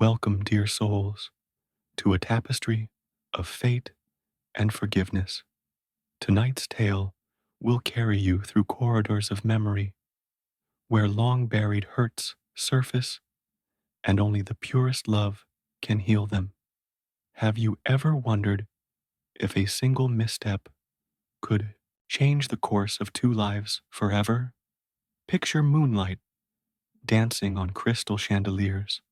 Welcome, dear souls, to a tapestry of fate and forgiveness. Tonight's tale will carry you through corridors of memory where long buried hurts surface and only the purest love can heal them. Have you ever wondered if a single misstep could change the course of two lives forever? Picture moonlight dancing on crystal chandeliers,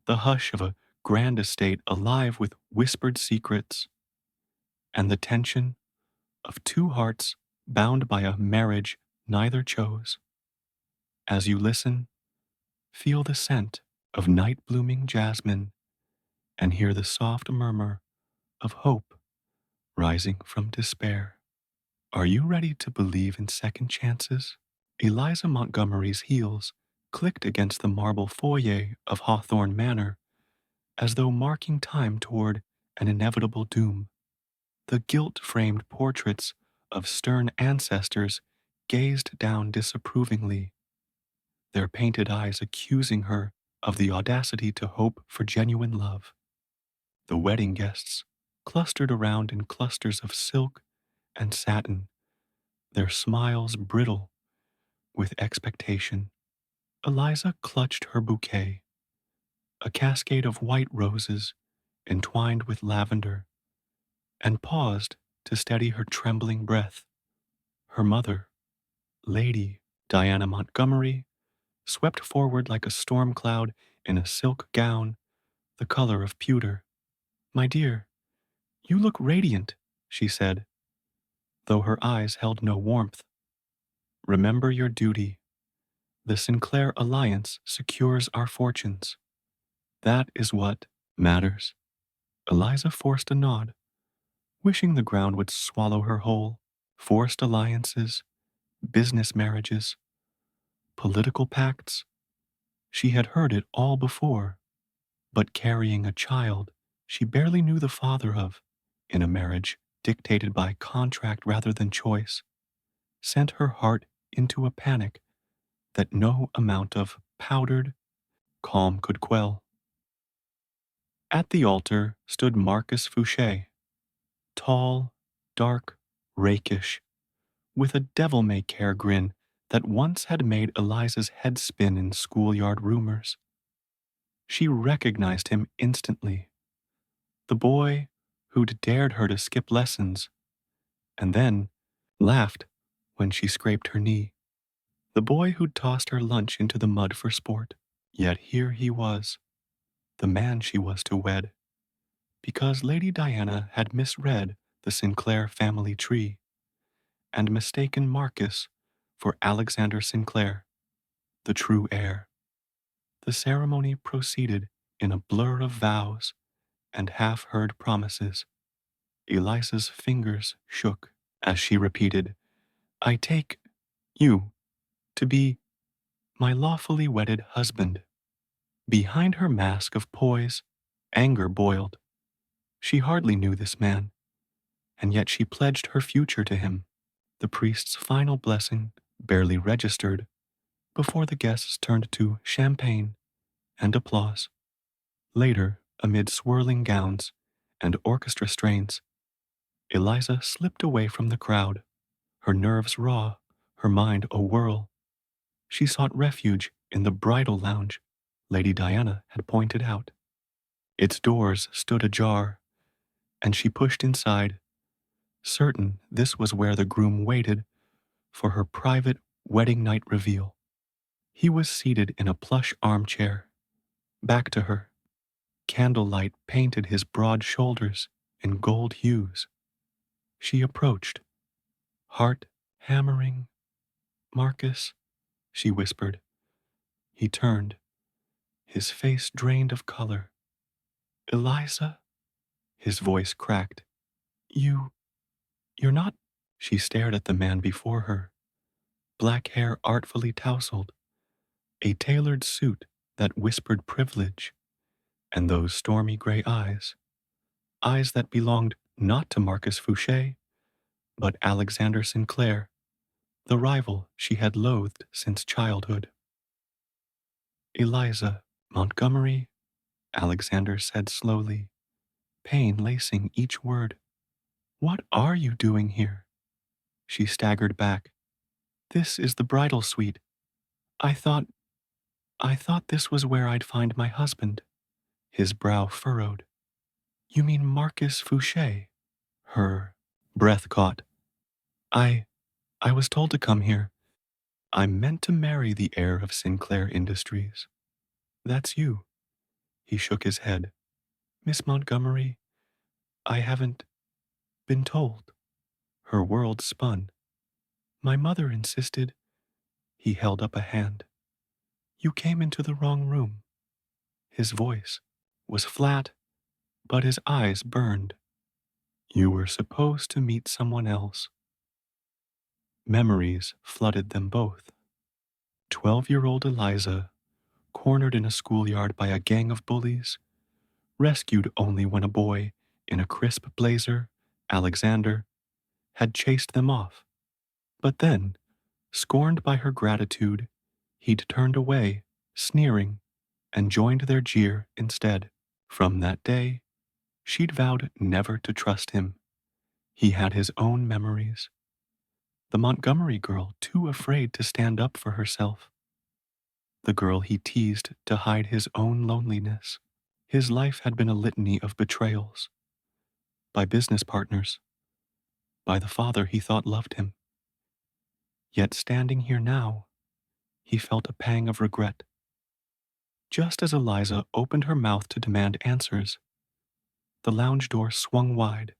the hush of a grand estate alive with whispered secrets, and the tension of two hearts bound by a marriage neither chose. As you listen, feel the scent of night blooming jasmine and hear the soft murmur of hope rising from despair. Are you ready to believe in second chances? Eliza Montgomery's heels clicked against the marble foyer of Hawthorne Manor as though marking time toward an inevitable doom. The gilt-framed portraits of stern ancestors gazed down disapprovingly, their painted eyes accusing her of the audacity to hope for genuine love. The wedding guests clustered around in clusters of silk and satin, their smiles brittle with expectation. Eliza clutched her bouquet, a cascade of white roses entwined with lavender, and paused to steady her trembling breath. Her mother, Lady Diana Montgomery, swept forward like a storm cloud in a silk gown the color of pewter. "My dear, you look radiant," she said, though her eyes held no warmth. "Remember your duty. The Sinclair alliance secures our fortunes. That is what matters." Eliza forced a nod, wishing the ground would swallow her whole. Forced alliances, business marriages, political pacts. She had heard it all before, but carrying a child she barely knew the father of, in a marriage dictated by contract rather than choice, sent her heart into a panic that no amount of powdered calm could quell. At the altar stood Marcus Fouché, tall, dark, rakish, with a devil-may-care grin that once had made Eliza's head spin in schoolyard rumors. She recognized him instantly, the boy who'd dared her to skip lessons, and then laughed when she scraped her knee, the boy who'd tossed her lunch into the mud for sport. Yet here he was, the man she was to wed, because Lady Diana had misread the Sinclair family tree and mistaken Marcus for Alexander Sinclair, the true heir. The ceremony proceeded in a blur of vows and half-heard promises. Eliza's fingers shook as she repeated, "I take you to be my lawfully wedded husband." Behind her mask of poise, anger boiled. She hardly knew this man, and yet she pledged her future to him. The priest's final blessing barely registered before the guests turned to champagne and applause. Later, amid swirling gowns and orchestra strains, Eliza slipped away from the crowd, her nerves raw, her mind a whirl. She sought refuge in the bridal lounge Lady Diana had pointed out. Its doors stood ajar, and she pushed inside, certain this was where the groom waited for her private wedding night reveal. He was seated in a plush armchair, back to her. Candlelight painted his broad shoulders in gold hues. She approached, heart hammering. "Marcus," she whispered. He turned, his face drained of color. "Eliza?" His voice cracked. You're not." She stared at the man before her, black hair artfully tousled, a tailored suit that whispered privilege, and those stormy gray eyes that belonged not to Marcus Fouché, but Alexander Sinclair, the rival she had loathed since childhood. "Eliza Montgomery," Alexander said slowly, pain lacing each word. What are you doing here? She staggered back. This is the bridal suite. I thought, I thought this was where I'd find my husband. His brow furrowed. You mean Marcus Fouché? Her breath caught. I, I was told to come here. I'm meant to marry the heir of Sinclair Industries. That's you. He shook his head. Miss Montgomery, I haven't been told. Her world spun. My mother insisted. He held up a hand. You came into the wrong room. His voice was flat, but his eyes burned. You were supposed to meet someone else. Memories flooded them both. 12-year-old Eliza, cornered in a schoolyard by a gang of bullies, rescued only when a boy in a crisp blazer, Alexander, had chased them off. But then, scorned by her gratitude, he'd turned away, sneering, and joined their jeer instead. From that day, she'd vowed never to trust him. He had his own memories. The Montgomery girl too afraid to stand up for herself. The girl he teased to hide his own loneliness. His life had been a litany of betrayals. By business partners. By the father he thought loved him. Yet standing here now, he felt a pang of regret. Just as Eliza opened her mouth to demand answers, the lounge door swung wide.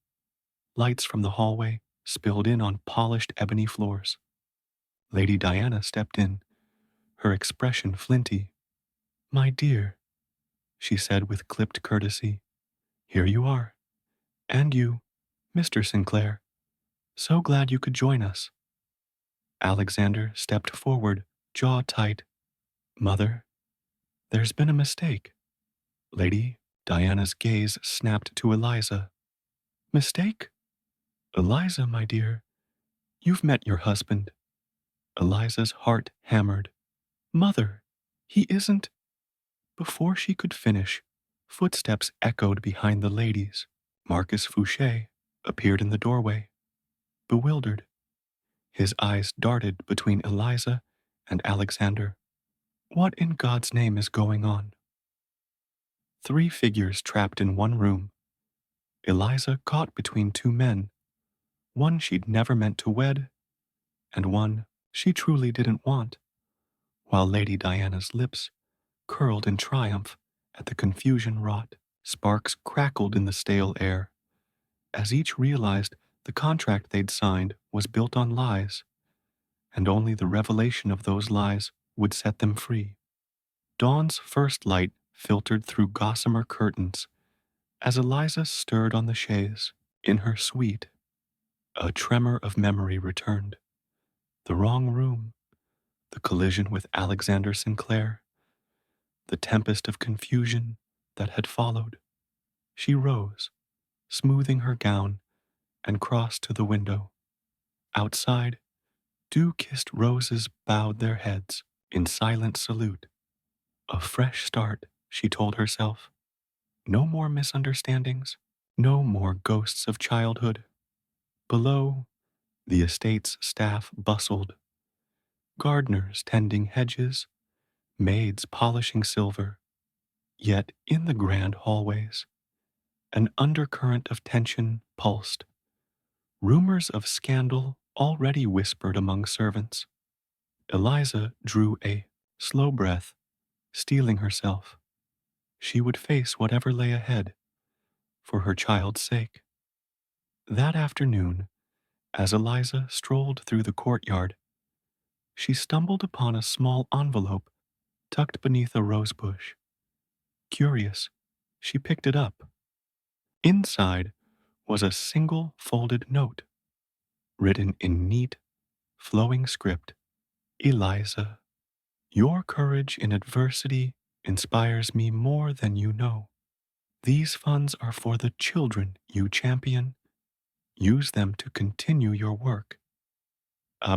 Lights from the hallway spilled in on polished ebony floors. Lady Diana stepped in, her expression flinty. My dear, she said with clipped courtesy, here you are. And you, Mr. Sinclair. So glad you could join us. Alexander stepped forward, jaw tight. Mother, there's been a mistake. Lady Diana's gaze snapped to Eliza. Mistake? Eliza, my dear, you've met your husband. Eliza's heart hammered. Mother, he isn't. Before she could finish, footsteps echoed behind the ladies. Marcus Fouché appeared in the doorway, bewildered. His eyes darted between Eliza and Alexander. What in God's name is going on? 3 figures trapped in one room. Eliza caught between 2 men, one she'd never meant to wed, and one she truly didn't want, while Lady Diana's lips curled in triumph at the confusion wrought. Sparks crackled in the stale air, as each realized the contract they'd signed was built on lies, and only the revelation of those lies would set them free. Dawn's first light filtered through gossamer curtains as Eliza stirred on the chaise. In her suite, a tremor of memory returned. The wrong room, the collision with Alexander Sinclair, the tempest of confusion that had followed. She rose, smoothing her gown, and crossed to the window. Outside, dew-kissed roses bowed their heads in silent salute. A fresh start, she told herself. No more misunderstandings, no more ghosts of childhood. Below, the estate's staff bustled. Gardeners tending hedges, maids polishing silver. Yet in the grand hallways, an undercurrent of tension pulsed. Rumors of scandal already whispered among servants. Eliza drew a slow breath, steeling herself. She would face whatever lay ahead, for her child's sake. That afternoon, as Eliza strolled through the courtyard, she stumbled upon a small envelope tucked beneath a rosebush. Curious, she picked it up. Inside was a single folded note, written in neat, flowing script. Eliza, your courage in adversity inspires me more than you know. These funds are for the children you champion. Use them to continue your work.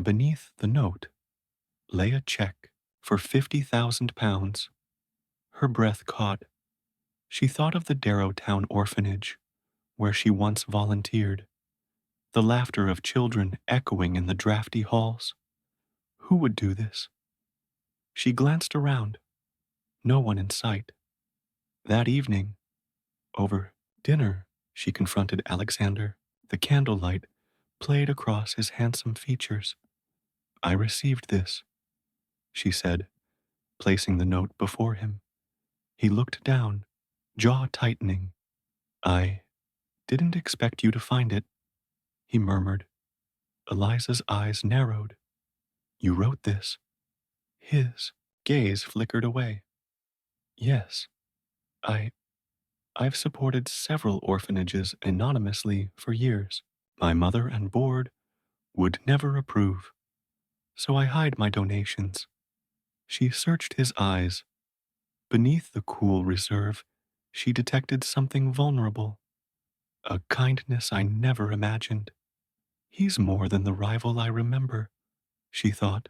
Beneath the note lay a check for £50,000. Her breath caught. She thought of the Darrowtown orphanage, where she once volunteered, the laughter of children echoing in the drafty halls. Who would do this? She glanced around. No one in sight. That evening, over dinner, she confronted Alexander. The candlelight played across his handsome features. I received this, she said, placing the note before him. He looked down, jaw tightening. I didn't expect you to find it, he murmured. Eliza's eyes narrowed. You wrote this. His gaze flickered away. Yes, I I've supported several orphanages anonymously for years. My mother and board would never approve, so I hide my donations. She searched his eyes. Beneath the cool reserve, she detected something vulnerable, a kindness I never imagined. He's more than the rival I remember, she thought,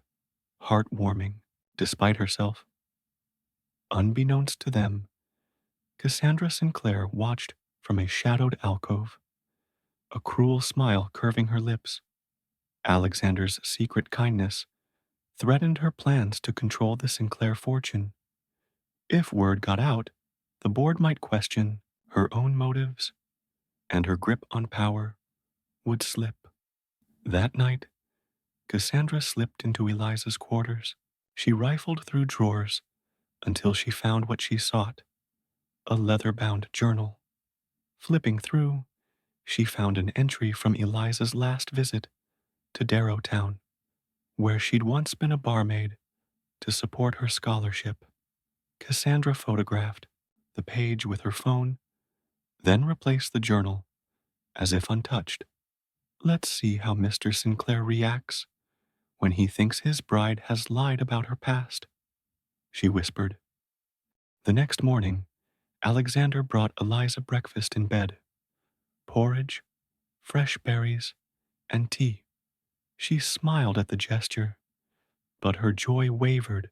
heartwarming, despite herself. Unbeknownst to them, Cassandra Sinclair watched from a shadowed alcove, a cruel smile curving her lips. Alexander's secret kindness threatened her plans to control the Sinclair fortune. If word got out, the board might question her own motives, and her grip on power would slip. That night, Cassandra slipped into Eliza's quarters. She rifled through drawers until she found what she sought, a leather-bound journal. Flipping through, she found an entry from Eliza's last visit to Darrowtown, where she'd once been a barmaid to support her scholarship. Cassandra photographed the page with her phone, then replaced the journal as if untouched. Let's see how Mr. Sinclair reacts when he thinks his bride has lied about her past, she whispered. The next morning, Alexander brought Eliza breakfast in bed. Porridge, fresh berries, and tea. She smiled at the gesture, but her joy wavered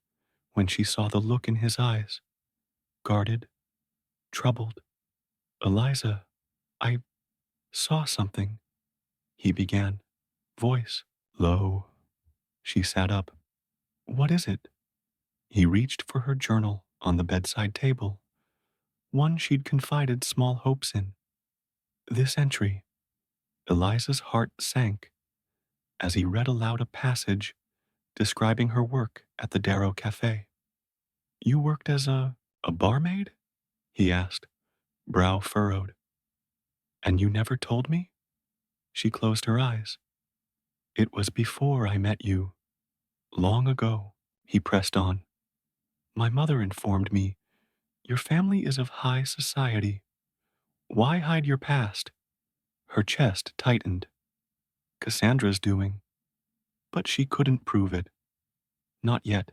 when she saw the look in his eyes. Guarded, troubled. Eliza, I saw something, he began, voice low. She sat up. What is it? He reached for her journal on the bedside table, one she'd confided small hopes in. This entry. Eliza's heart sank as he read aloud a passage describing her work at the Darrow Cafe. You worked as a barmaid? He asked, brow furrowed. And you never told me? She closed her eyes. It was before I met you. Long ago, he pressed on. My mother informed me, your family is of high society. Why hide your past? Her chest tightened. Cassandra's doing. But she couldn't prove it. Not yet.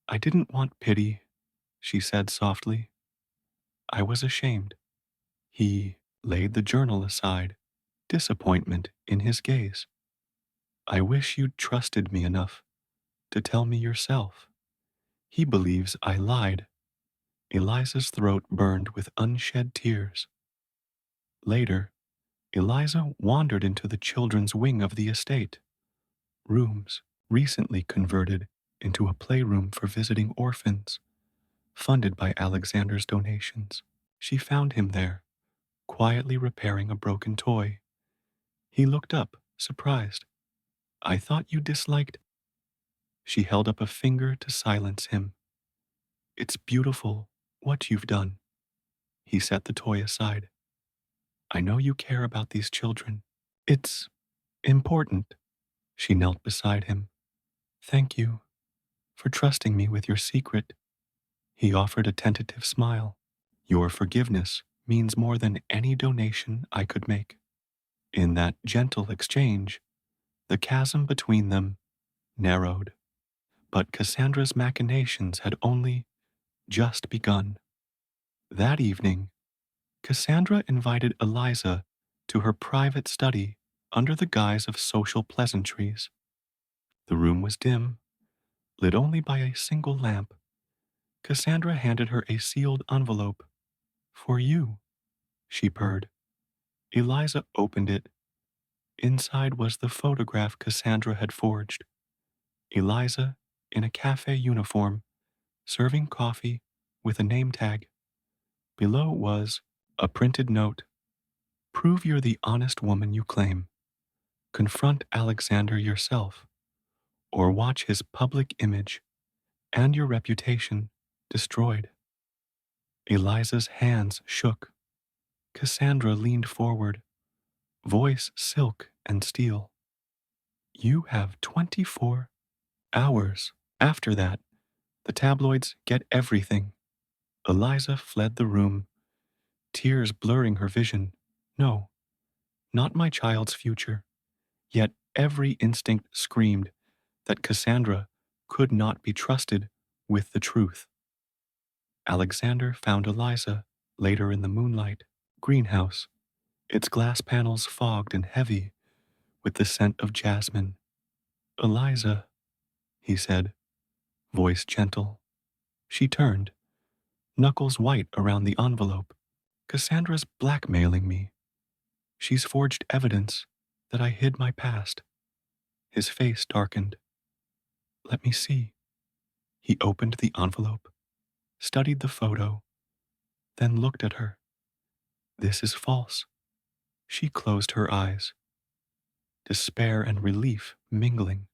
I didn't want pity, she said softly. I was ashamed. He laid the journal aside, disappointment in his gaze. I wish you'd trusted me enough to tell me yourself. He believes I lied. Eliza's throat burned with unshed tears. Later, Eliza wandered into the children's wing of the estate, rooms recently converted into a playroom for visiting orphans, funded by Alexander's donations. She found him there, quietly repairing a broken toy. He looked up, surprised. I thought you disliked. She held up a finger to silence him. It's beautiful, what you've done. He set the toy aside. I know you care about these children. It's important. She knelt beside him. Thank you for trusting me with your secret. He offered a tentative smile. Your forgiveness means more than any donation I could make. In that gentle exchange, the chasm between them narrowed. But Cassandra's machinations had only just begun. That evening, Cassandra invited Eliza to her private study under the guise of social pleasantries. The room was dim, lit only by a single lamp. Cassandra handed her a sealed envelope. For you, she purred. Eliza opened it. Inside was the photograph Cassandra had forged. Eliza, in a cafe uniform, serving coffee with a name tag. Below was a printed note. Prove you're the honest woman you claim. Confront Alexander yourself, or watch his public image and your reputation destroyed. Eliza's hands shook. Cassandra leaned forward, voice silk and steel. You have 24 hours. After that, the tabloids get everything. Eliza fled the room, tears blurring her vision. No, not my child's future. Yet every instinct screamed that Cassandra could not be trusted with the truth. Alexander found Eliza later in the moonlight greenhouse, its glass panels fogged and heavy with the scent of jasmine. Eliza, he said, voice gentle. She turned, knuckles white around the envelope. Cassandra's blackmailing me. She's forged evidence that I hid my past. His face darkened. Let me see. He opened the envelope, studied the photo, then looked at her. This is false. She closed her eyes, despair and relief mingling.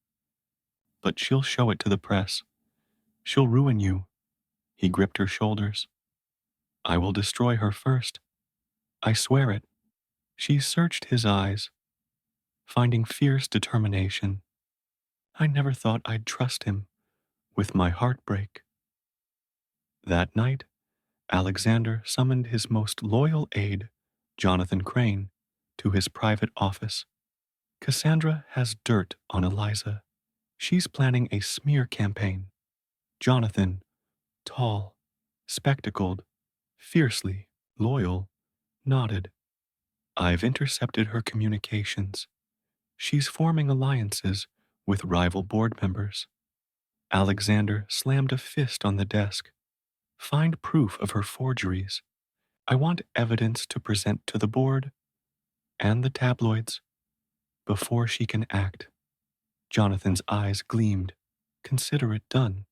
But she'll show it to the press. She'll ruin you. He gripped her shoulders. I will destroy her first. I swear it. She searched his eyes, finding fierce determination. I never thought I'd trust him with my heartbreak. That night, Alexander summoned his most loyal aide, Jonathan Crane, to his private office. Cassandra has dirt on Eliza. She's planning a smear campaign. Jonathan, tall, spectacled, fiercely loyal, nodded. I've intercepted her communications. She's forming alliances with rival board members. Alexander slammed a fist on the desk. Find proof of her forgeries. I want evidence to present to the board and the tabloids before she can act. Jonathan's eyes gleamed. Consider it done.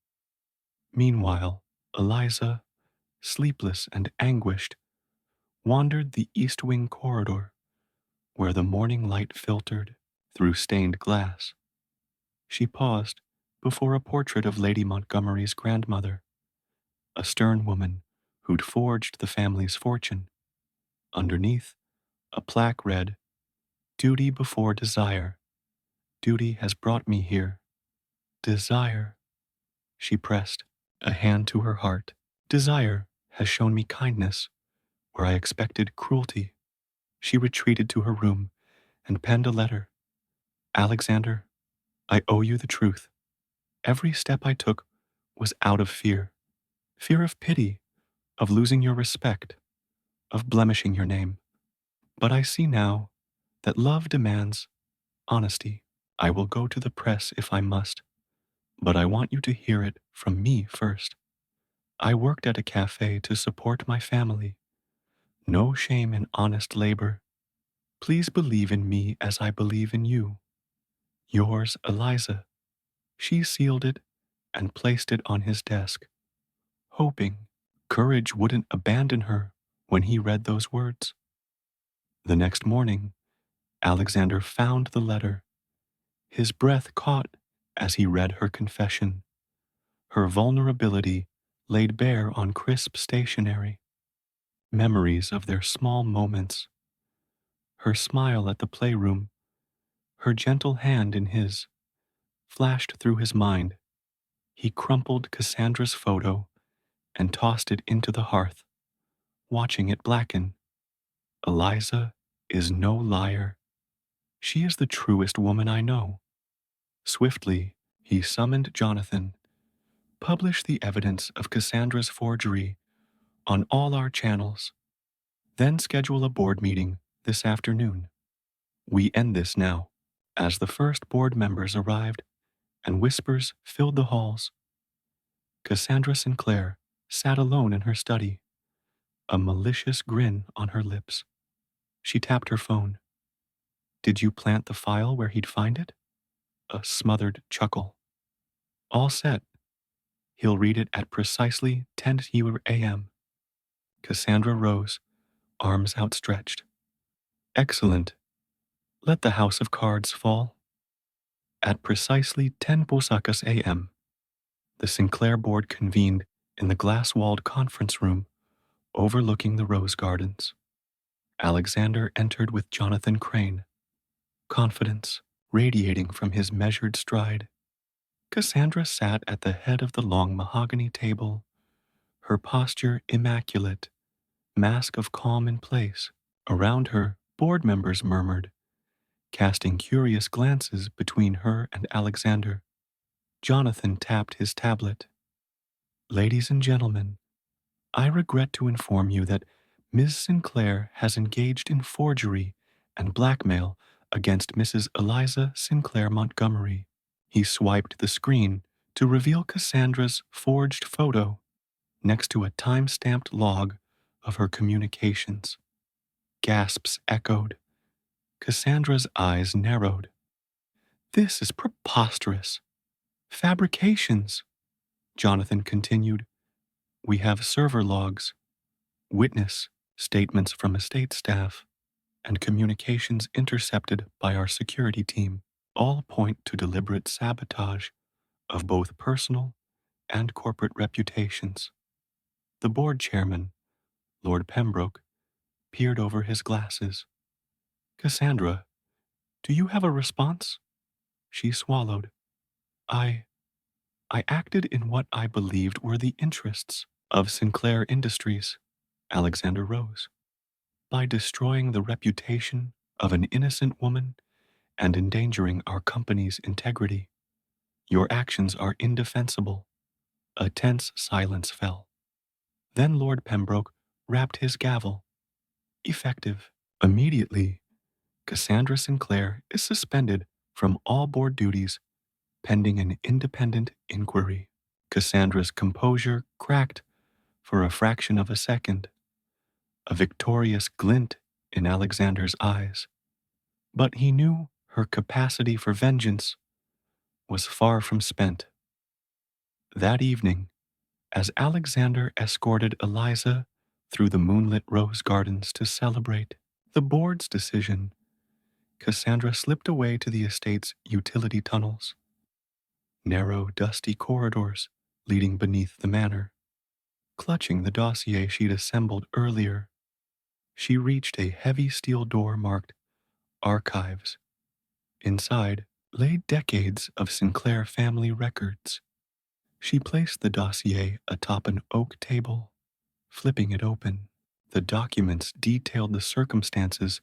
Meanwhile, Eliza, sleepless and anguished, wandered the East Wing corridor where the morning light filtered through stained glass. She paused before a portrait of Lady Montgomery's grandmother, a stern woman who'd forged the family's fortune. Underneath, a plaque read, Duty before desire. Duty has brought me here. Desire. She pressed a hand to her heart. Desire has shown me kindness where I expected cruelty. She retreated to her room and penned a letter. Alexander, I owe you the truth. Every step I took was out of fear. Fear of pity, of losing your respect, of blemishing your name. But I see now that love demands honesty. I will go to the press if I must, but I want you to hear it from me first. I worked at a cafe to support my family. No shame in honest labor. Please believe in me as I believe in you. Yours, Eliza. She sealed it and placed it on his desk, hoping courage wouldn't abandon her when he read those words. The next morning, Alexander found the letter. His breath caught as he read her confession, her vulnerability laid bare on crisp stationery, memories of their small moments, her smile at the playroom, her gentle hand in his, flashed through his mind. He crumpled Cassandra's photo and tossed it into the hearth, watching it blacken. Eliza is no liar. She is the truest woman I know. Swiftly, he summoned Jonathan. Publish the evidence of Cassandra's forgery on all our channels. Then schedule a board meeting this afternoon. We end this now. As the first board members arrived and whispers filled the halls, Cassandra Sinclair sat alone in her study, a malicious grin on her lips. She tapped her phone. Did you plant the file where he'd find it? A smothered chuckle. All set. He'll read it at precisely 10 a.m. Cassandra rose, arms outstretched. Excellent. Let the house of cards fall. At precisely 10 Posakas a.m., the Sinclair board convened in the glass-walled conference room overlooking the rose gardens. Alexander entered with Jonathan Crane, confidence radiating from his measured stride. Cassandra sat at the head of the long mahogany table, her posture immaculate, mask of calm in place. Around her, board members murmured, casting curious glances between her and Alexander. Jonathan tapped his tablet. Ladies and gentlemen, I regret to inform you that Ms. Sinclair has engaged in forgery and blackmail against Mrs. Eliza Sinclair Montgomery. He swiped the screen to reveal Cassandra's forged photo next to a time-stamped log of her communications. Gasps echoed. Cassandra's eyes narrowed. This is preposterous. Fabrications, Jonathan continued. We have server logs, witness statements from estate staff, and communications intercepted by our security team all point to deliberate sabotage of both personal and corporate reputations. The board chairman, Lord Pembroke, peered over his glasses. Cassandra, do you have a response? She swallowed. I acted in what I believed were the interests of Sinclair Industries. Alexander rose. By destroying the reputation of an innocent woman and endangering our company's integrity. Your actions are indefensible. A tense silence fell. Then Lord Pembroke rapped his gavel. Effective. Immediately, Cassandra Sinclair is suspended from all board duties pending an independent inquiry. Cassandra's composure cracked for a fraction of a second, a victorious glint in Alexander's eyes. But he knew her capacity for vengeance was far from spent. That evening, as Alexander escorted Eliza through the moonlit rose gardens to celebrate the board's decision, Cassandra slipped away to the estate's utility tunnels, narrow, dusty corridors leading beneath the manor. Clutching the dossier she'd assembled earlier, she reached a heavy steel door marked Archives. Inside lay decades of Sinclair family records. She placed the dossier atop an oak table, flipping it open. The documents detailed the circumstances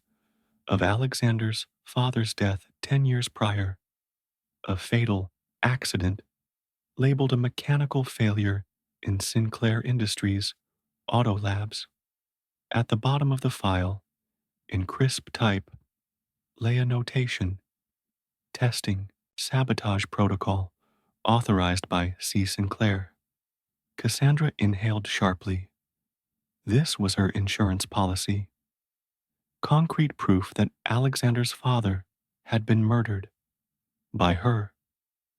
of Alexander's father's death 10 years prior, a fatal accident labeled a mechanical failure in Sinclair Industries Auto Labs. At the bottom of the file, in crisp type, lay a notation, testing, sabotage protocol, authorized by C. Sinclair. Cassandra inhaled sharply. This was her insurance policy. Concrete proof that Alexander's father had been murdered. By her.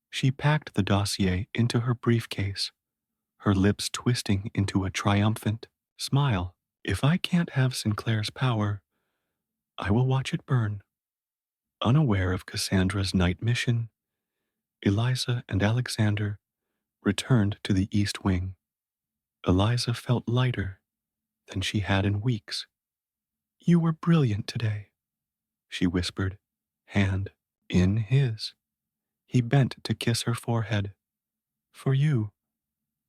She packed the dossier into her briefcase, her lips twisting into a triumphant smile. If I can't have Sinclair's power, I will watch it burn. Unaware of Cassandra's night mission, Eliza and Alexander returned to the East Wing. Eliza felt lighter than she had in weeks. You were brilliant today, she whispered, hand in his. He bent to kiss her forehead. For you,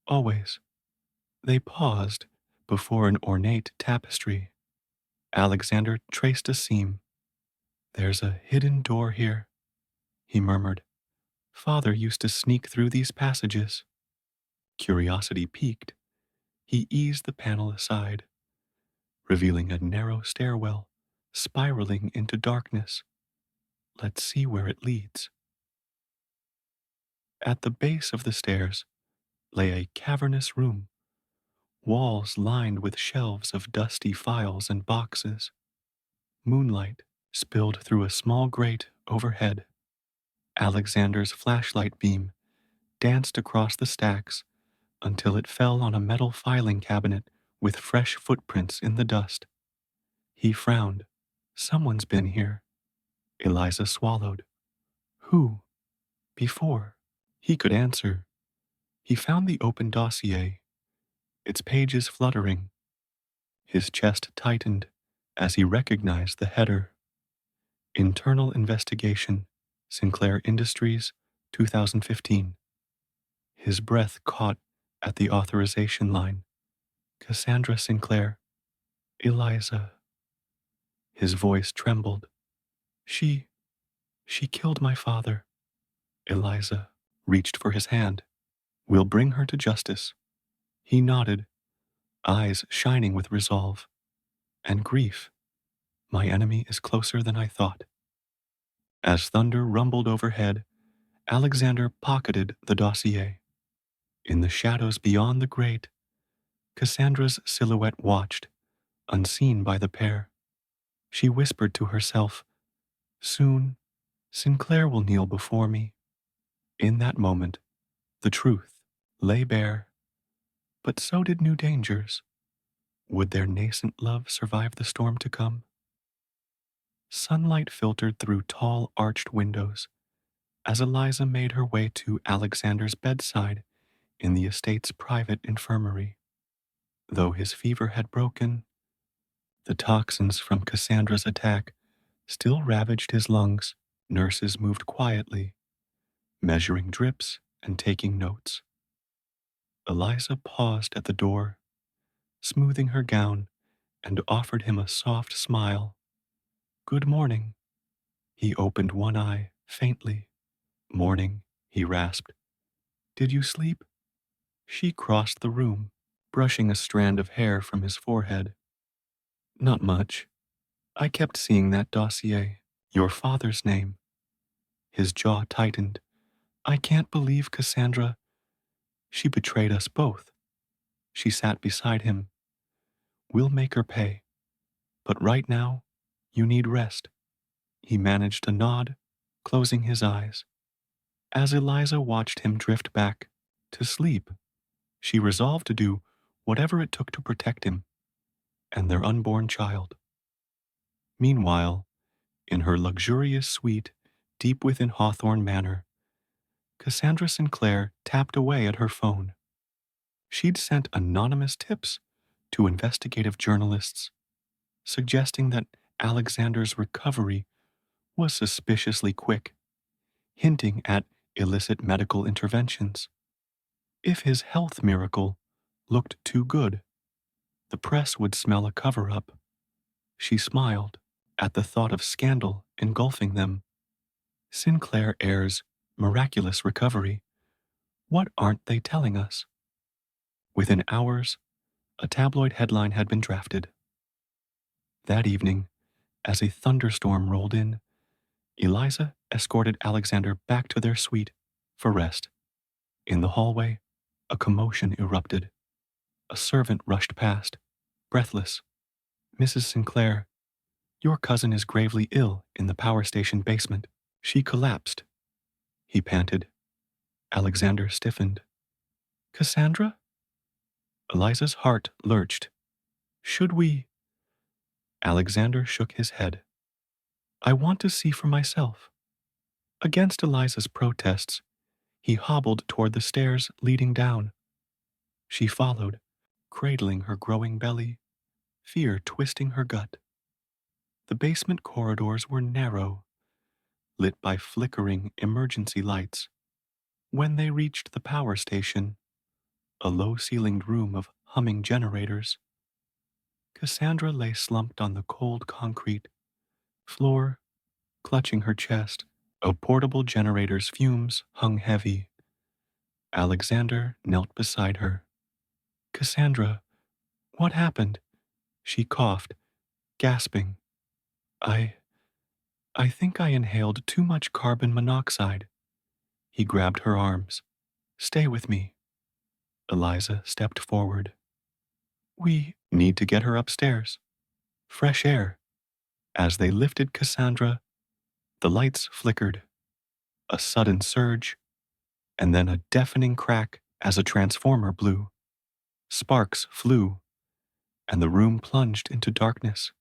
always. They paused before an ornate tapestry. Alexander traced a seam. There's a hidden door here, he murmured. Father used to sneak through these passages. Curiosity piqued. He eased the panel aside, revealing a narrow stairwell spiraling into darkness. Let's see where it leads. At the base of the stairs lay a cavernous room, walls lined with shelves of dusty files and boxes. Moonlight spilled through a small grate overhead. Alexander's flashlight beam danced across the stacks until it fell on a metal filing cabinet with fresh footprints in the dust. He frowned. Someone's been here. Eliza swallowed. Who? Before. He could answer. He found the open dossier, its pages fluttering. His chest tightened as he recognized the header. Internal Investigation, Sinclair Industries, 2015. His breath caught at the authorization line. Cassandra Sinclair. Eliza. His voice trembled. She killed my father. Eliza reached for his hand. We'll bring her to justice. He nodded, eyes shining with resolve. And grief. My enemy is closer than I thought. As thunder rumbled overhead, Alexander pocketed the dossier. In the shadows beyond the grate, Cassandra's silhouette watched, unseen by the pair. She whispered to herself, soon, Sinclair will kneel before me. In that moment, the truth lay bare. But so did new dangers. Would their nascent love survive the storm to come? Sunlight filtered through tall arched windows as Eliza made her way to Alexander's bedside in the estate's private infirmary. Though his fever had broken, the toxins from Cassandra's attack still ravaged his lungs. Nurses moved quietly, measuring drips and taking notes. Eliza paused at the door, smoothing her gown, and offered him a soft smile. Good morning. He opened one eye, faintly. Morning, he rasped. Did you sleep? She crossed the room, brushing a strand of hair from his forehead. Not much. I kept seeing that dossier, your father's name. His jaw tightened. I can't believe Cassandra. She betrayed us both. She sat beside him. We'll make her pay. But right now, you need rest. He managed a nod, closing his eyes. As Eliza watched him drift back to sleep, she resolved to do whatever it took to protect him and their unborn child. Meanwhile, in her luxurious suite deep within Hawthorne Manor, Cassandra Sinclair tapped away at her phone. She'd sent anonymous tips to investigative journalists, suggesting that Alexander's recovery was suspiciously quick, hinting at illicit medical interventions. If his health miracle looked too good, the press would smell a cover-up. She smiled at the thought of scandal engulfing them. Sinclair heirs' miraculous recovery. What aren't they telling us? Within hours, a tabloid headline had been drafted. That evening, as a thunderstorm rolled in, Eliza escorted Alexander back to their suite for rest. In the hallway, a commotion erupted. A servant rushed past, breathless. Mrs. Sinclair, your cousin is gravely ill in the power station basement. She collapsed. He panted. Alexander stiffened. Cassandra? Eliza's heart lurched. Should we? Alexander shook his head. I want to see for myself. Against Eliza's protests, he hobbled toward the stairs leading down. She followed, cradling her growing belly, fear twisting her gut. The basement corridors were narrow, lit by flickering emergency lights. When they reached the power station, a low-ceilinged room of humming generators, Cassandra lay slumped on the cold concrete floor, clutching her chest. A portable generator's fumes hung heavy. Alexander knelt beside her. Cassandra, what happened? She coughed, gasping. I think I inhaled too much carbon monoxide. He grabbed her arms. Stay with me. Eliza stepped forward. We need to get her upstairs. Fresh air. As they lifted Cassandra, the lights flickered. A sudden surge, and then a deafening crack as a transformer blew. Sparks flew, and the room plunged into darkness.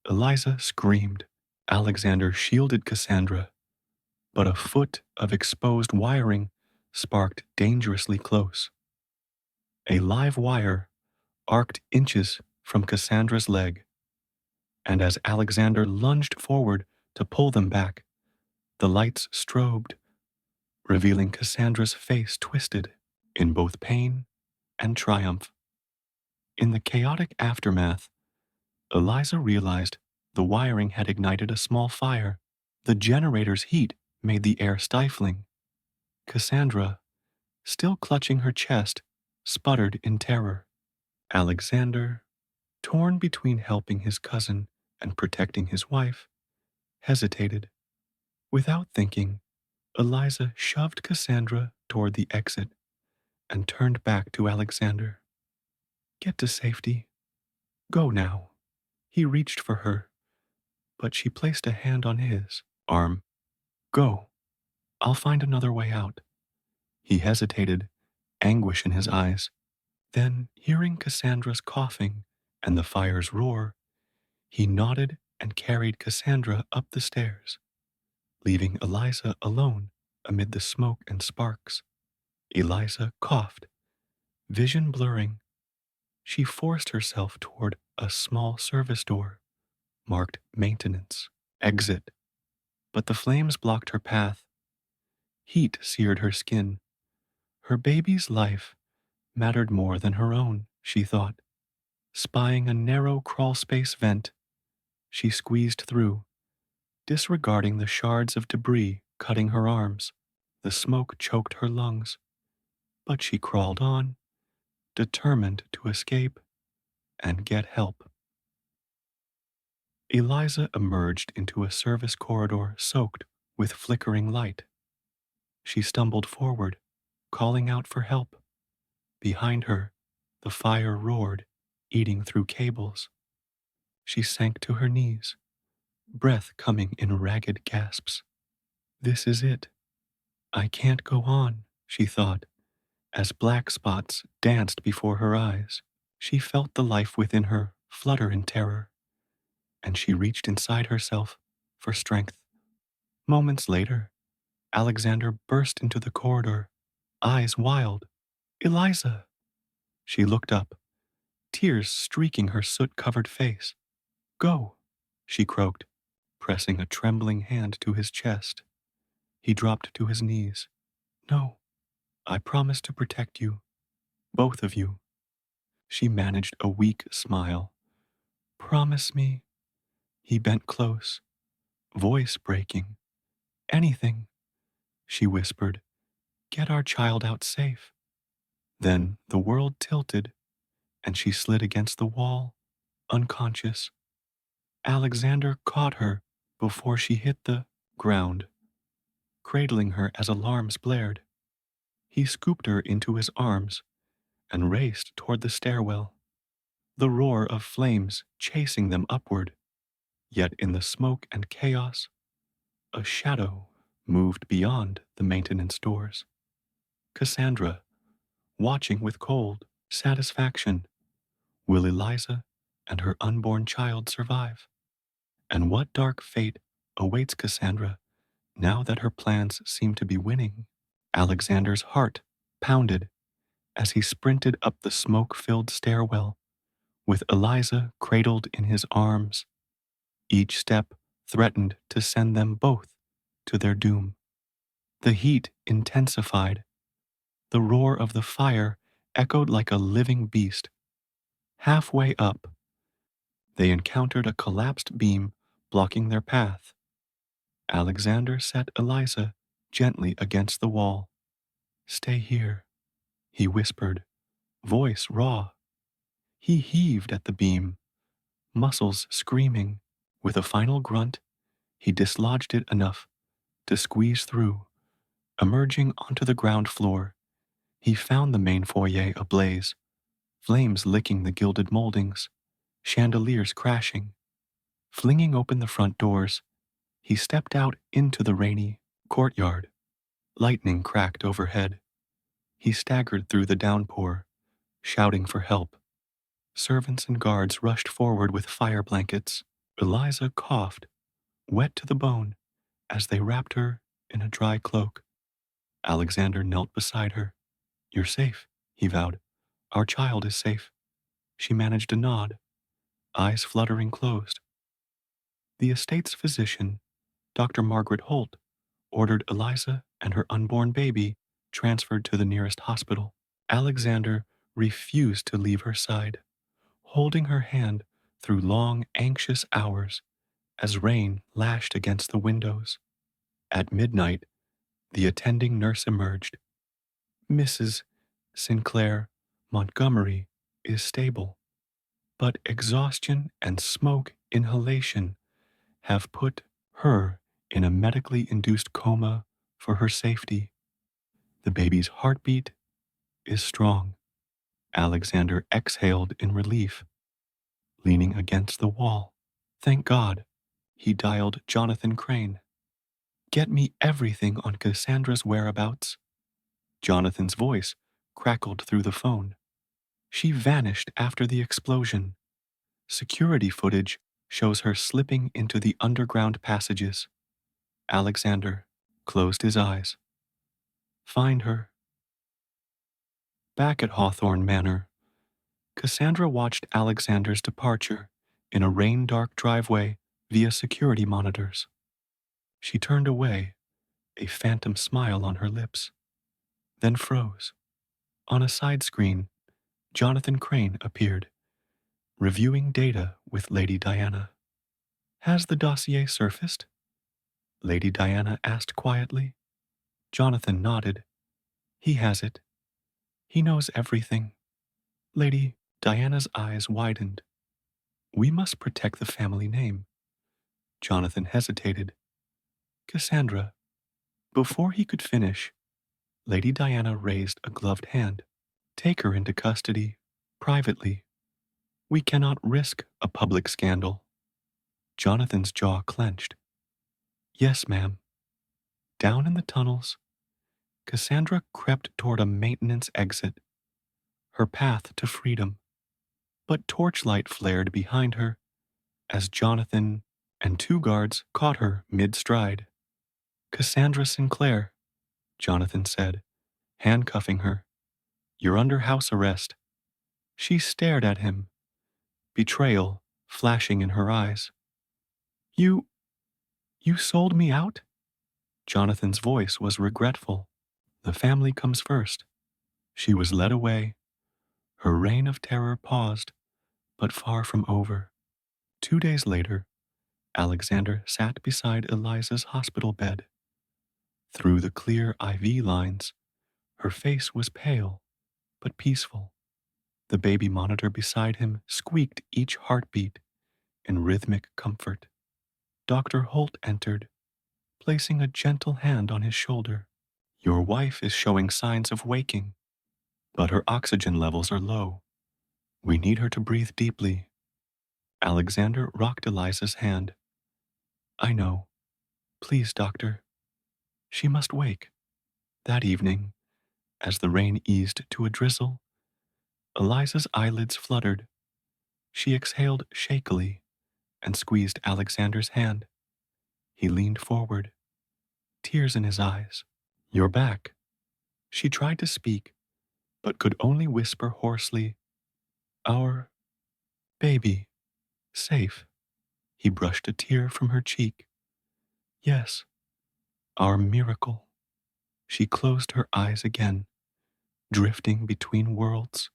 Eliza screamed. Alexander shielded Cassandra, but a foot of exposed wiring sparked dangerously close. A live wire arced inches from Cassandra's leg, and as Alexander lunged forward to pull them back, the lights strobed, revealing Cassandra's face twisted in both pain and triumph. In the chaotic aftermath, Eliza realized the wiring had ignited a small fire. The generator's heat made the air stifling. Cassandra, still clutching her chest, sputtered in terror. Alexander, torn between helping his cousin and protecting his wife, hesitated. Without thinking, Eliza shoved Cassandra toward the exit and turned back to Alexander. Get to safety. Go now. He reached for her, but she placed a hand on his arm. Go. I'll find another way out. He hesitated, anguish in his eyes. Then, hearing Cassandra's coughing and the fire's roar, he nodded and carried Cassandra up the stairs, leaving Eliza alone amid the smoke and sparks. Eliza coughed, vision blurring. She forced herself toward a small service door, marked maintenance, exit, but the flames blocked her path. Heat seared her skin. Her baby's life mattered more than her own, she thought. Spying a narrow crawlspace vent, she squeezed through, disregarding the shards of debris cutting her arms. The smoke choked her lungs, but she crawled on, determined to escape and get help. Eliza emerged into a service corridor soaked with flickering light. She stumbled forward, calling out for help. Behind her, the fire roared, eating through cables. She sank to her knees, breath coming in ragged gasps. This is it. I can't go on, she thought, as black spots danced before her eyes. She felt the life within her flutter in terror, and she reached inside herself for strength. Moments later, Alexander burst into the corridor, eyes wild. Eliza! She looked up, tears streaking her soot-covered face. Go, she croaked, pressing a trembling hand to his chest. He dropped to his knees. No, I promise to protect you, both of you. She managed a weak smile. Promise me. He bent close, voice breaking. Anything, she whispered. Get our child out safe. Then the world tilted, and she slid against the wall, unconscious. Alexander caught her before she hit the ground, cradling her as alarms blared. He scooped her into his arms and raced toward the stairwell, the roar of flames chasing them upward. Yet in the smoke and chaos, a shadow moved beyond the maintenance doors. Cassandra, watching with cold satisfaction, will Eliza and her unborn child survive? And what dark fate awaits Cassandra now that her plans seem to be winning? Alexander's heart pounded as he sprinted up the smoke-filled stairwell with Eliza cradled in his arms. Each step threatened to send them both to their doom. The heat intensified. The roar of the fire echoed like a living beast. Halfway up, they encountered a collapsed beam blocking their path. Alexander set Eliza gently against the wall. Stay here, he whispered, voice raw. He heaved at the beam, muscles screaming. With a final grunt, he dislodged it enough to squeeze through. Emerging onto the ground floor, he found the main foyer ablaze, flames licking the gilded moldings, chandeliers crashing. Flinging open the front doors, he stepped out into the rainy courtyard. Lightning cracked overhead. He staggered through the downpour, shouting for help. Servants and guards rushed forward with fire blankets. Eliza coughed, wet to the bone, as they wrapped her in a dry cloak. Alexander knelt beside her. "You're safe," he vowed. "Our child is safe." She managed a nod, eyes fluttering closed. The estate's physician, Dr. Margaret Holt, ordered Eliza and her unborn baby transferred to the nearest hospital. Alexander refused to leave her side, holding her hand through long, anxious hours as rain lashed against the windows. At midnight, the attending nurse emerged. "Mrs. Sinclair Montgomery is stable, but exhaustion and smoke inhalation have put her in a medically induced coma for her safety. The baby's heartbeat is strong." Alexander exhaled in relief, leaning against the wall. "Thank God." He dialed Jonathan Crane. "Get me everything on Cassandra's whereabouts." Jonathan's voice crackled through the phone. "She vanished after the explosion. Security footage shows her slipping into the underground passages." Alexander closed his eyes. "Find her." Back at Hawthorne Manor, Cassandra watched Alexander's departure in a rain-dark driveway via security monitors. She turned away, a phantom smile on her lips, then froze. On a side screen, Jonathan Crane appeared, reviewing data with Lady Diana. "Has the dossier surfaced?" Lady Diana asked quietly. Jonathan nodded. "He has it. He knows everything." Lady Diana's eyes widened. "We must protect the family name." Jonathan hesitated. "Cassandra." Before he could finish, Lady Diana raised a gloved hand. "Take her into custody, privately. We cannot risk a public scandal." Jonathan's jaw clenched. "Yes, ma'am." Down in the tunnels, Cassandra crept toward a maintenance exit, her path to freedom. But torchlight flared behind her as Jonathan and two guards caught her mid-stride. "Cassandra Sinclair," Jonathan said, handcuffing her. "You're under house arrest." She stared at him, betrayal flashing in her eyes. You sold me out?" Jonathan's voice was regretful. "The family comes first." She was led away. Her reign of terror paused, but far from over. 2 days later, Alexander sat beside Eliza's hospital bed. Through the clear IV lines, her face was pale, but peaceful. The baby monitor beside him squeaked each heartbeat in rhythmic comfort. Dr. Holt entered, placing a gentle hand on his shoulder. "Your wife is showing signs of waking, but her oxygen levels are low. We need her to breathe deeply." Alexander rocked Eliza's hand. "I know. Please, doctor. She must wake." That evening, as the rain eased to a drizzle, Eliza's eyelids fluttered. She exhaled shakily and squeezed Alexander's hand. He leaned forward, tears in his eyes. "You're back." She tried to speak, but could only whisper hoarsely, "Our baby, safe." He brushed a tear from her cheek. "Yes, our miracle." She closed her eyes again, drifting between worlds.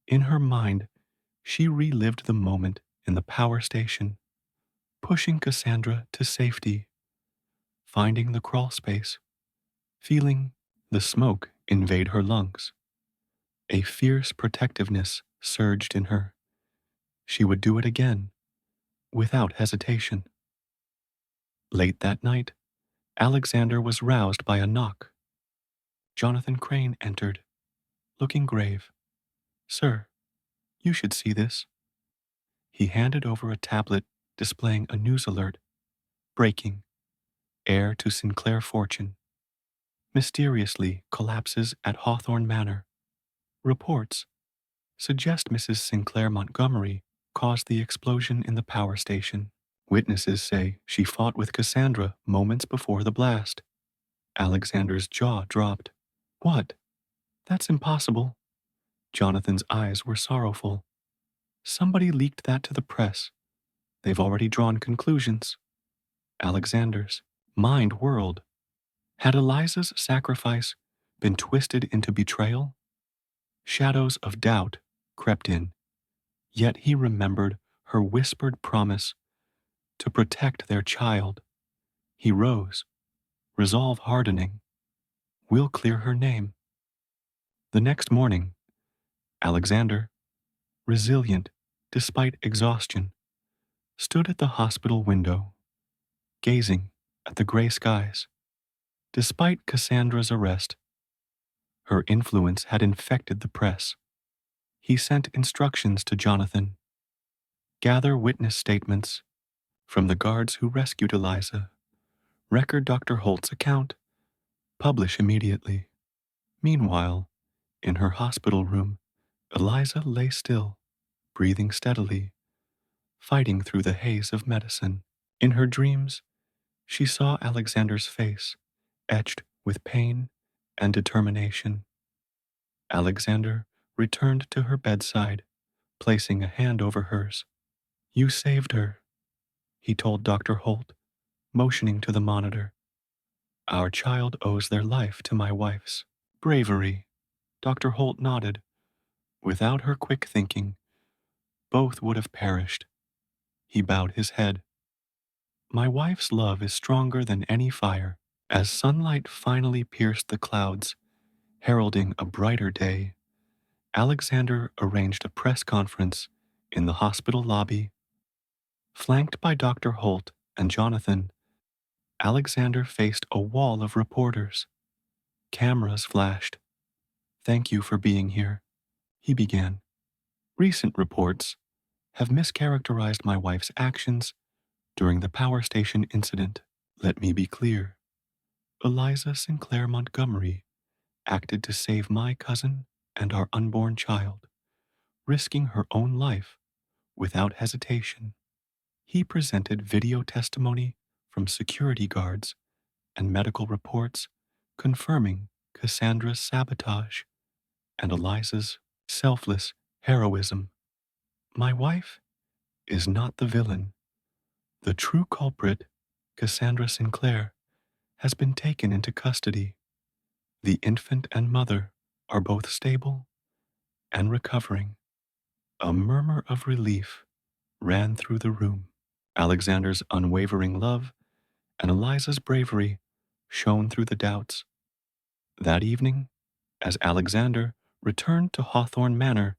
In her mind, she relived the moment in the power station, pushing Cassandra to safety, finding the crawl space, feeling the smoke invade her lungs. A fierce protectiveness surged in her. She would do it again, without hesitation. Late that night, Alexander was roused by a knock. Jonathan Crane entered, looking grave. "Sir." You should see this. He handed over a tablet displaying a news alert. Breaking. Heir to Sinclair fortune. Mysteriously collapses at Hawthorne Manor. Reports suggest Mrs. Sinclair Montgomery caused the explosion in the power station. Witnesses say she fought with Cassandra moments before the blast. Alexander's jaw dropped. What? That's impossible. Jonathan's eyes were sorrowful. Somebody leaked that to the press. They've already drawn conclusions. Alexander's mind whirled. Had Eliza's sacrifice been twisted into betrayal? Shadows of doubt crept in, yet he remembered her whispered promise to protect their child. He rose, resolve hardening. We'll clear her name. The next morning, Alexander, resilient despite exhaustion, stood at the hospital window, gazing at the gray skies. Despite Cassandra's arrest, her influence had infected the press. He sent instructions to Jonathan. Gather witness statements from the guards who rescued Eliza. Record Dr. Holt's account. Publish immediately. Meanwhile, in her hospital room, Eliza lay still, breathing steadily, fighting through the haze of medicine. In her dreams, she saw Alexander's face, etched with pain and determination. Alexander returned to her bedside, placing a hand over hers. You saved her, he told Dr. Holt, motioning to the monitor. Our child owes their life to my wife's bravery. Dr. Holt nodded. Without her quick thinking, both would have perished. He bowed his head. My wife's love is stronger than any fire. As sunlight finally pierced the clouds, heralding a brighter day, Alexander arranged a press conference in the hospital lobby. Flanked by Dr. Holt and Jonathan, Alexander faced a wall of reporters. Cameras flashed. Thank you for being here, he began. Recent reports have mischaracterized my wife's actions during the power station incident. Let me be clear. Eliza Sinclair Montgomery acted to save my cousin and our unborn child, risking her own life without hesitation. He presented video testimony from security guards and medical reports confirming Cassandra's sabotage and Eliza's selfless heroism. My wife is not the villain. The true culprit, Cassandra Sinclair, has been taken into custody. The infant and mother are both stable and recovering. A murmur of relief ran through the room. Alexander's unwavering love and Eliza's bravery shone through the doubts. That evening, as Alexander returned to Hawthorne Manor,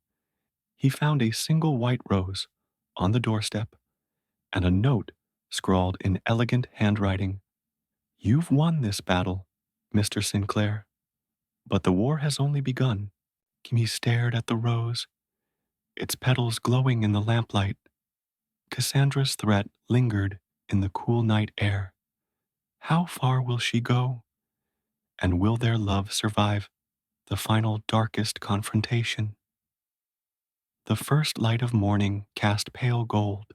he found a single white rose on the doorstep and a note scrawled in elegant handwriting. You've won this battle, Mr. Sinclair, but the war has only begun. He stared at the rose, its petals glowing in the lamplight. Cassandra's threat lingered in the cool night air. How far will she go? And will their love survive the final darkest confrontation? The first light of morning cast pale gold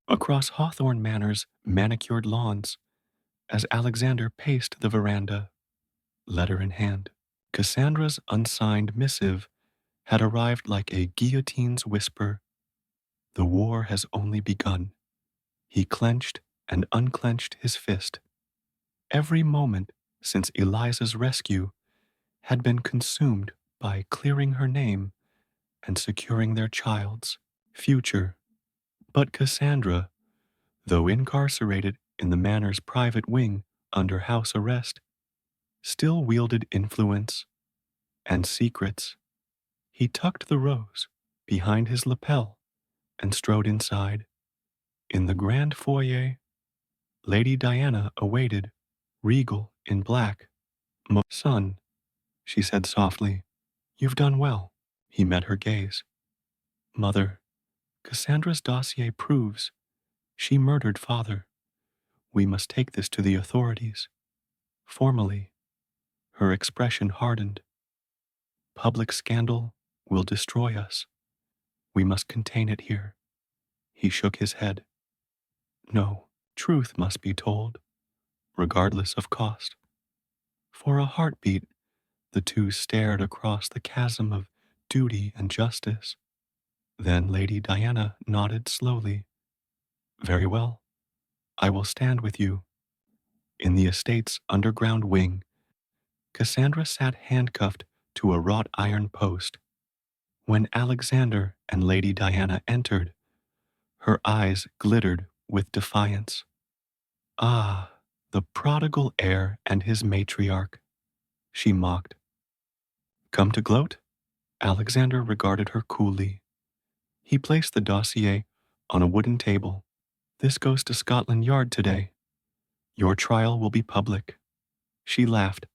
across Hawthorne Manor's manicured lawns as Alexander paced the veranda, letter in hand. Cassandra's unsigned missive had arrived like a guillotine's whisper. The war has only begun. He clenched and unclenched his fist. Every moment since Eliza's rescue had been consumed by clearing her name and securing their child's future. But Cassandra, though incarcerated in the manor's private wing under house arrest, still wielded influence and secrets. He tucked the rose behind his lapel and strode inside. In the grand foyer, Lady Diana awaited, regal in black. Son, she said softly, you've done well. He met her gaze. Mother, Cassandra's dossier proves she murdered father. We must take this to the authorities. Formally, her expression hardened. Public scandal will destroy us. We must contain it here. He shook his head. No, truth must be told, regardless of cost. For a heartbeat, the two stared across the chasm of duty and justice. Then Lady Diana nodded slowly. Very well. I will stand with you. In the estate's underground wing, Cassandra sat handcuffed to a wrought iron post. When Alexander and Lady Diana entered, her eyes glittered with defiance. Ah, the prodigal heir and his matriarch, she mocked. Come to gloat? Alexander regarded her coolly. He placed the dossier on a wooden table. This goes to Scotland Yard today. Your trial will be public. She laughed,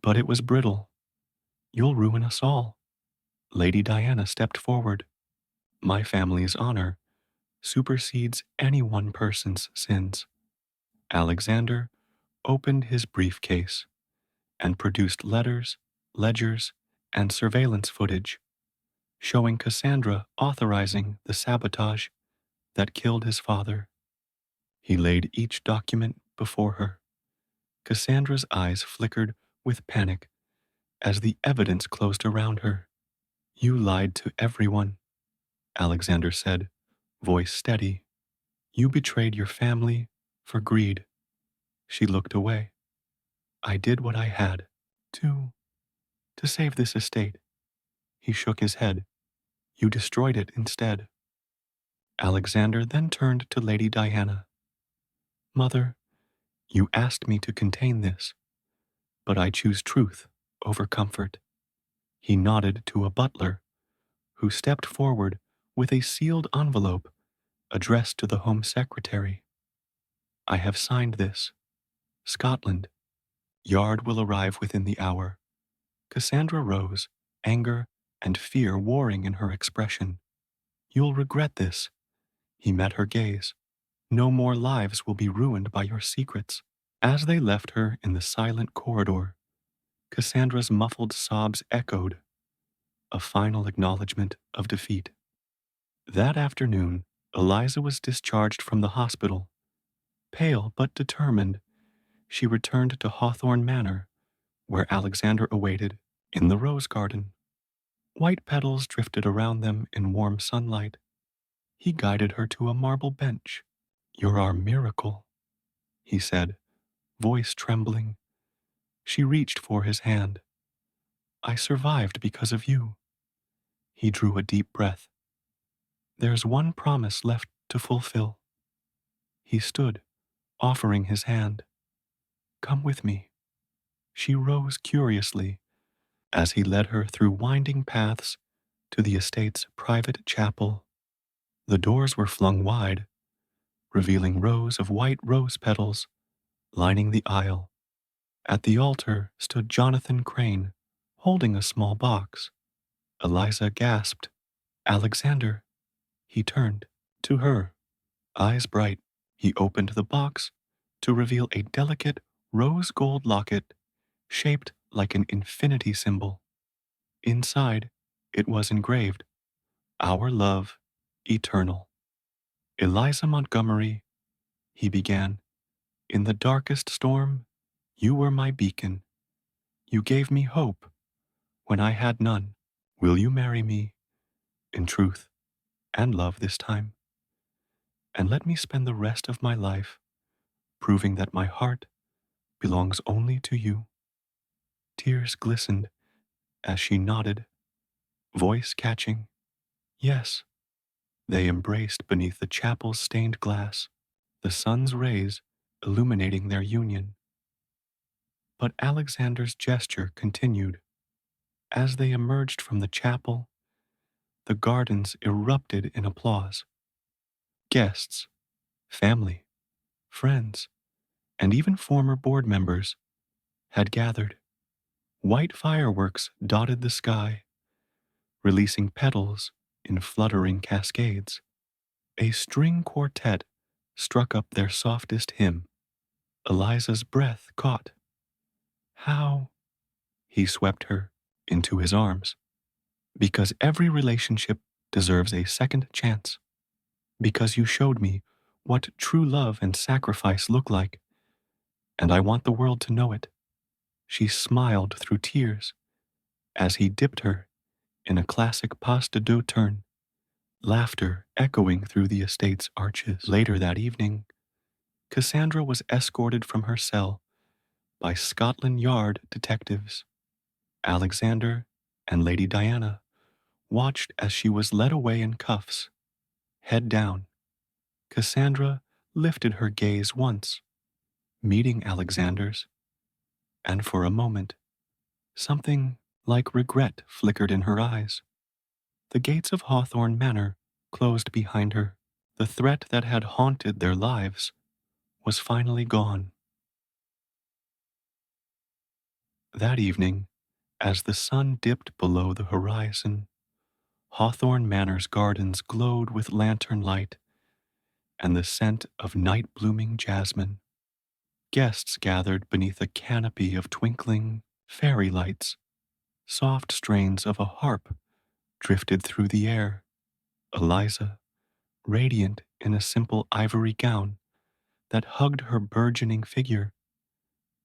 but it was brittle. You'll ruin us all. Lady Diana stepped forward. My family's honor supersedes any one person's sins. Alexander opened his briefcase and produced letters, ledgers, and surveillance footage, showing Cassandra authorizing the sabotage that killed his father. He laid each document before her. Cassandra's eyes flickered with panic as the evidence closed around her. You lied to everyone, Alexander said, voice steady. You betrayed your family for greed. She looked away. I did what I had to save this estate. He shook his head. You destroyed it instead. Alexander then turned to Lady Diana. Mother, you asked me to contain this, but I choose truth over comfort. He nodded to a butler, who stepped forward with a sealed envelope addressed to the Home Secretary. I have signed this. Scotland. Yard will arrive within the hour. Cassandra rose, anger and fear warring in her expression. You'll regret this. He met her gaze. No more lives will be ruined by your secrets. As they left her in the silent corridor, Cassandra's muffled sobs echoed, a final acknowledgement of defeat. That afternoon, Eliza was discharged from the hospital. Pale but determined, she returned to Hawthorne Manor, where Alexander awaited, in the rose garden. White petals drifted around them in warm sunlight. He guided her to a marble bench. You're our miracle, he said, voice trembling. She reached for his hand. I survived because of you. He drew a deep breath. There's one promise left to fulfill. He stood, offering his hand. Come with me. She rose curiously as he led her through winding paths to the estate's private chapel. The doors were flung wide, revealing rows of white rose petals lining the aisle. At the altar stood Jonathan Crane, holding a small box. Eliza gasped. Alexander. He turned to her, eyes bright. He opened the box to reveal a delicate rose gold locket shaped like an infinity symbol. Inside, it was engraved, Our love, eternal. Eliza Montgomery, he began, in the darkest storm, you were my beacon. You gave me hope when I had none. Will you marry me, in truth and love this time? And let me spend the rest of my life proving that my heart belongs only to you. Tears glistened as she nodded, voice catching. Yes. They embraced beneath the chapel's stained glass, the sun's rays illuminating their union. But Alexander's gesture continued. As they emerged from the chapel, the gardens erupted in applause. Guests, family, friends, and even former board members had gathered. White fireworks dotted the sky, releasing petals in fluttering cascades. A string quartet struck up their softest hymn. Eliza's breath caught. How? He swept her into his arms. Because every relationship deserves a second chance. Because you showed me what true love and sacrifice look like, and I want the world to know it. She smiled through tears as he dipped her in a classic pas de deux turn, laughter echoing through the estate's arches. Later that evening, Cassandra was escorted from her cell by Scotland Yard detectives. Alexander and Lady Diana watched as she was led away in cuffs. Head down, Cassandra lifted her gaze once, meeting Alexander's, and for a moment, something like regret flickered in her eyes. The gates of Hawthorne Manor closed behind her. The threat that had haunted their lives was finally gone. That evening, as the sun dipped below the horizon, Hawthorne Manor's gardens glowed with lantern light and the scent of night-blooming jasmine. Guests gathered beneath a canopy of twinkling fairy lights. Soft strains of a harp drifted through the air. Eliza, radiant in a simple ivory gown that hugged her burgeoning figure,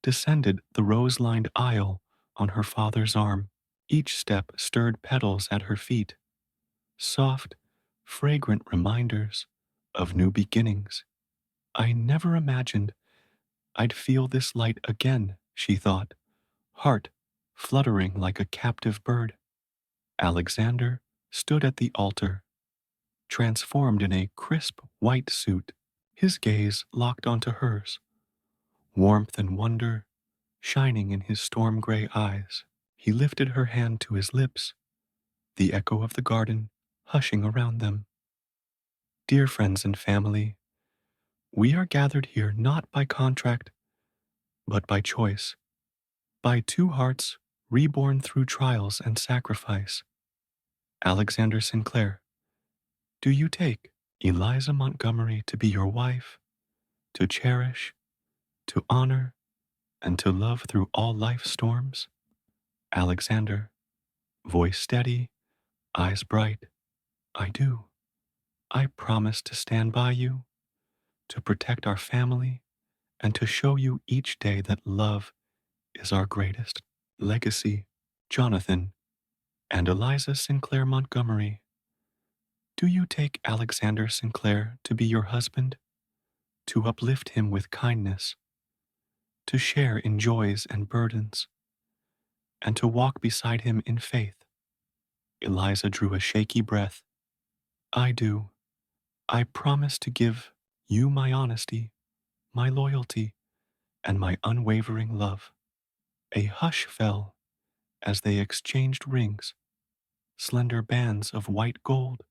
descended the rose-lined aisle on her father's arm. Each step stirred petals at her feet, soft, fragrant reminders of new beginnings. I never imagined I'd feel this light again, she thought, heart fluttering like a captive bird. Alexander stood at the altar, transformed in a crisp white suit, his gaze locked onto hers, warmth and wonder shining in his storm-gray eyes. He lifted her hand to his lips, the echo of the garden hushing around them. Dear friends and family, we are gathered here not by contract, but by choice, by two hearts reborn through trials and sacrifice. Alexander Sinclair, do you take Eliza Montgomery to be your wife, to cherish, to honor, and to love through all life's storms? Alexander, voice steady, eyes bright, I do. I promise to stand by you, to protect our family, and to show you each day that love is our greatest legacy. Jonathan and Eliza Sinclair Montgomery, do you take Alexander Sinclair to be your husband, to uplift him with kindness, to share in joys and burdens, and to walk beside him in faith? Eliza drew a shaky breath. I do. I promise to give you my honesty, my loyalty, and my unwavering love. A hush fell as they exchanged rings, slender bands of white gold,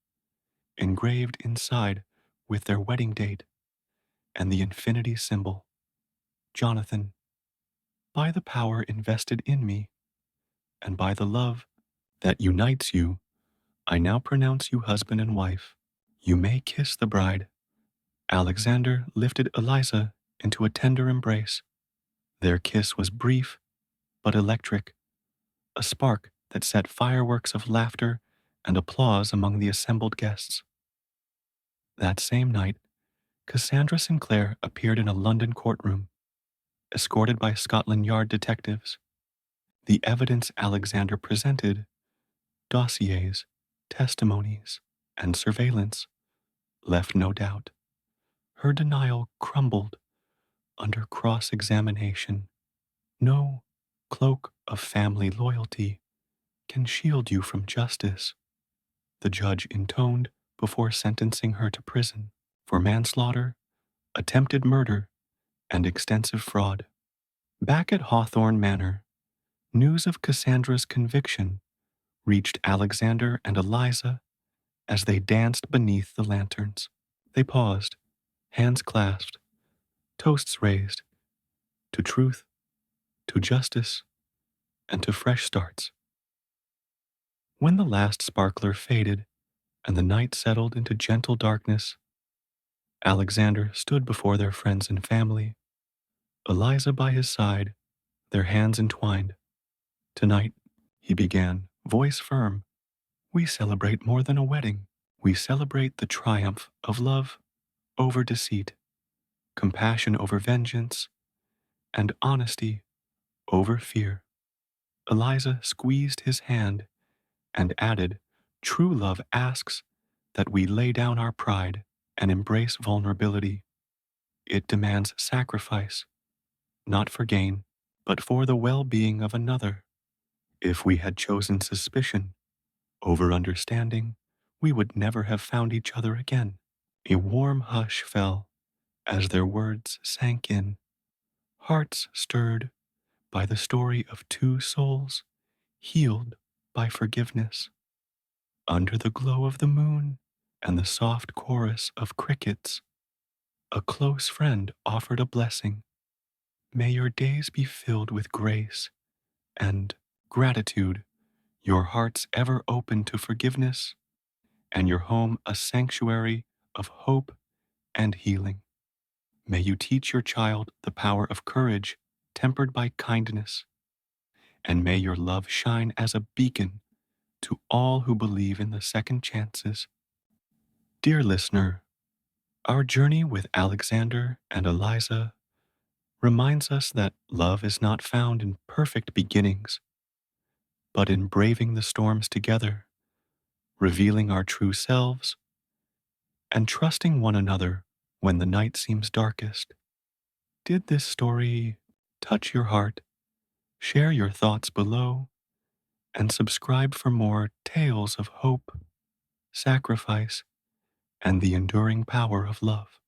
engraved inside with their wedding date and the infinity symbol. Jonathan, by the power invested in me, and by the love that unites you, I now pronounce you husband and wife. You may kiss the bride. Alexander lifted Eliza into a tender embrace. Their kiss was brief but electric, a spark that set fireworks of laughter and applause among the assembled guests. That same night, Cassandra Sinclair appeared in a London courtroom, escorted by Scotland Yard detectives. The evidence Alexander presented, dossiers, testimonies, and surveillance, left no doubt. Her denial crumbled under cross-examination. No cloak of family loyalty can shield you from justice, the judge intoned before sentencing her to prison for manslaughter, attempted murder, and extensive fraud. Back at Hawthorne Manor, news of Cassandra's conviction reached Alexander and Eliza as they danced beneath the lanterns. They paused, hands clasped, toasts raised, to truth, to justice, and to fresh starts. When the last sparkler faded, and the night settled into gentle darkness, Alexander stood before their friends and family, Eliza by his side, their hands entwined. Tonight, he began, voice firm, we celebrate more than a wedding. We celebrate the triumph of love over deceit, compassion over vengeance, and honesty over fear. Eliza squeezed his hand and added, true love asks that we lay down our pride and embrace vulnerability. It demands sacrifice, not for gain, but for the well-being of another. If we had chosen suspicion over understanding, we would never have found each other again. A warm hush fell as their words sank in, hearts stirred by the story of two souls healed by forgiveness. Under the glow of the moon and the soft chorus of crickets, a close friend offered a blessing. May your days be filled with grace and gratitude, your hearts ever open to forgiveness, and your home a sanctuary of hope and healing. May you teach your child the power of courage tempered by kindness, and may your love shine as a beacon to all who believe in the second chances. Dear listener, our journey with Alexander and Eliza reminds us that love is not found in perfect beginnings, but in braving the storms together, revealing our true selves, and trusting one another when the night seems darkest. Did this story touch your heart? Share your thoughts below and subscribe for more tales of hope, sacrifice, and the enduring power of love.